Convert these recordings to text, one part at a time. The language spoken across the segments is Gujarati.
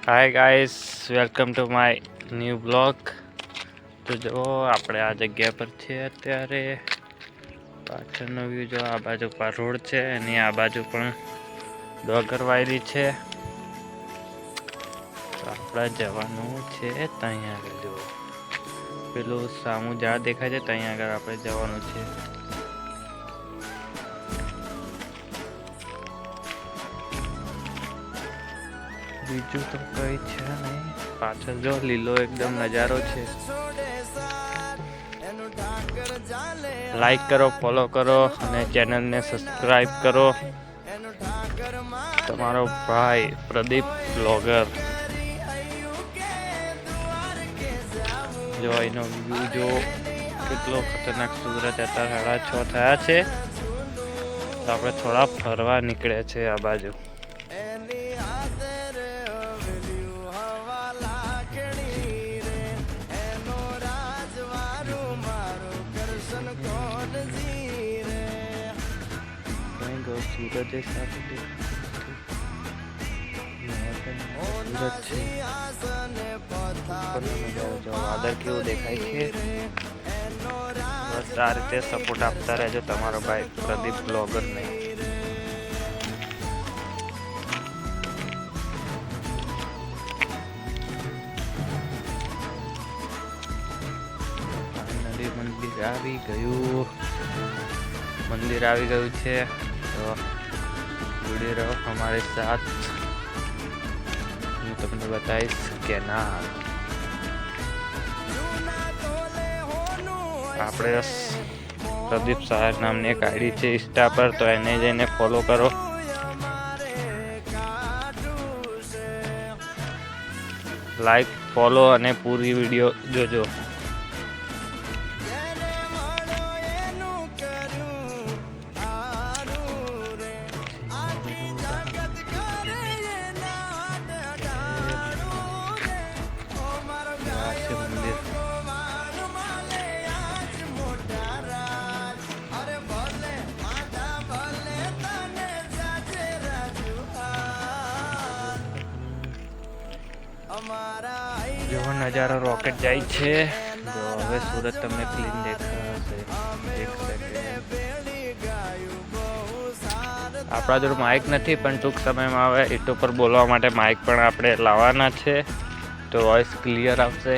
Hi guys, welcome to my new blog. તો જો આપણે આ જગ્યા પર છે અત્યારે. પાછળનો વ્યૂ જો, આ બાજુ પર રોડ છે અને આ બાજુ પણ ડોગર વાયરી છે. તો આપણે જવાનું છે ત્યાં આગળ. જો પેલું સામું ઝાડ દેખાય છે, ત્યાં આગળ આપણે જવાનું છે. બીજું તો કઈ છે નહીં. પાછળ જો લીલો એકદમ નજારો છે. લાઈક કરો, ફોલો કરો અને ચેનલને સબસ્ક્રાઈબ કરો. તમારો ભાઈ પ્રદીપ બ્લોગર. જો એનો વ્યૂ જો કેટલો ખતરનાક. સુરત અત્યારે 6:30 થયા છે. તો આપણે થોડા ફરવા નીકળ્યા છે આ બાજુ. સુરત એક સાથે સુરત છે. વાદળ કેવું દેખાય છે. બસ આ રીતે સપોર્ટ આપતા રહેજો તમારો ભાઈ પ્રદીપ બ્લોગર ને. મંદિર આવી ગયું. મંદિર આવી ગયું છે. તો जुड़े रहो हमारे साथ. હું તમને બતાવીશ કેનાલ. આપણે પ્રદીપ સહાર નામની એક આઈડી છે ઇન્સ્ટા પર, તો એને જઈને ફોલો કરો. લાઈક, ફોલો અને પૂરી વિડીયો જોજો. જેવો નજારો રોકેટ જાય છે. જો હવે સુરત તમને ક્લીન દેખાશે. એક સેકન્ડ. આપણા જોડે માઇક નથી, પણ ટૂંક સમયમાં આવે એટ ઉપર બોલવા માટે માઇક પણ આપણે લાવવાના છે. તો વોઇસ ક્લિયર આવશે.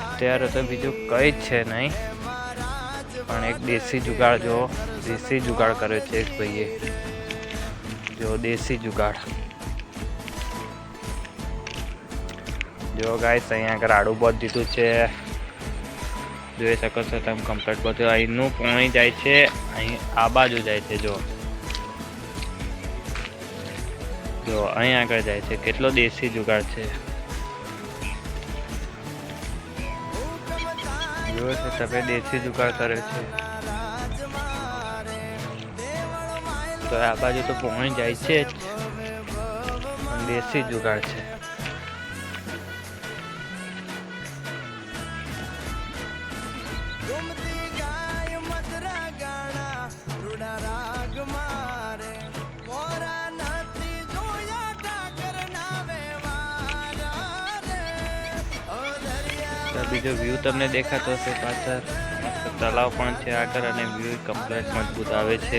અત્યારે તો બીજું કંઈ જ છે નહીં, પણ એક દેશી જુગાડ. જો દેશી જુગાડ કર્યો છે એક ભાઈએ. જો દેશી જુગાડ. જો ગાઈસ, અહીંયા આગળ આડું બોધ દીધું છે. જોઈ શકો છો તમે કમ્પ્લીટ બધું. અહીંનું પાણી જાય છે, અહીં આ બાજુ જાય છે. જો અહીં આગળ જાય છે. કેટલો દેશી જુગાડ છે. જો તમે દેશી જુગાડ કરે છે. તો આ બાજુ તો પાણી જાય છે જ, પણ દેશી જુગાડ છે. બીજો વ્યૂ તમને દેખાતો હશે પાછળ. તળાવ પણ છે આગળ અને વ્યૂ કમ્પ્લીટ મજબૂત આવે છે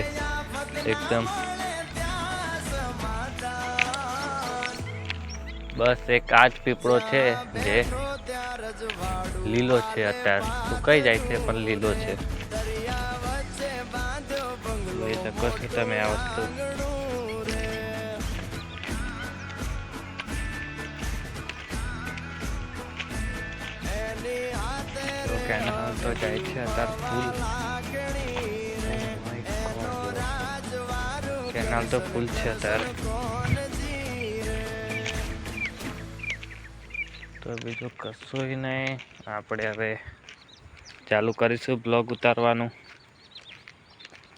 એકદમ. બસ એક આ જ પીપળો છે જે લીલો છે. અત્યારે સુકાઈ જાય છે પણ લીલો છે. જોઈ શકો છો તમે આ વસ્તુ. કેનાલ તો જાય છે અત્યારે ફૂલ. કેનાલ તો ફૂલ છે અત્યારે. તો બીજું કશું નહીં. આપણે હવે ચાલુ કરીશું બ્લોગ ઉતારવાનું.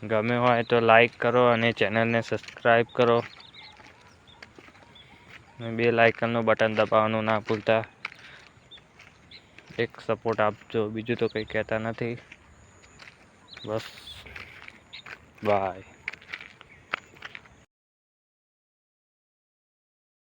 ગમે હોય તો લાઈક કરો અને ચેનલને સબસ્ક્રાઈબ કરો. બેલ આઇકનનું બટન દબાવવાનું ના ભૂલતા. એક સપોર્ટ આપજો. બીજું તો કંઈ કહેતા નથી. બસ બાય.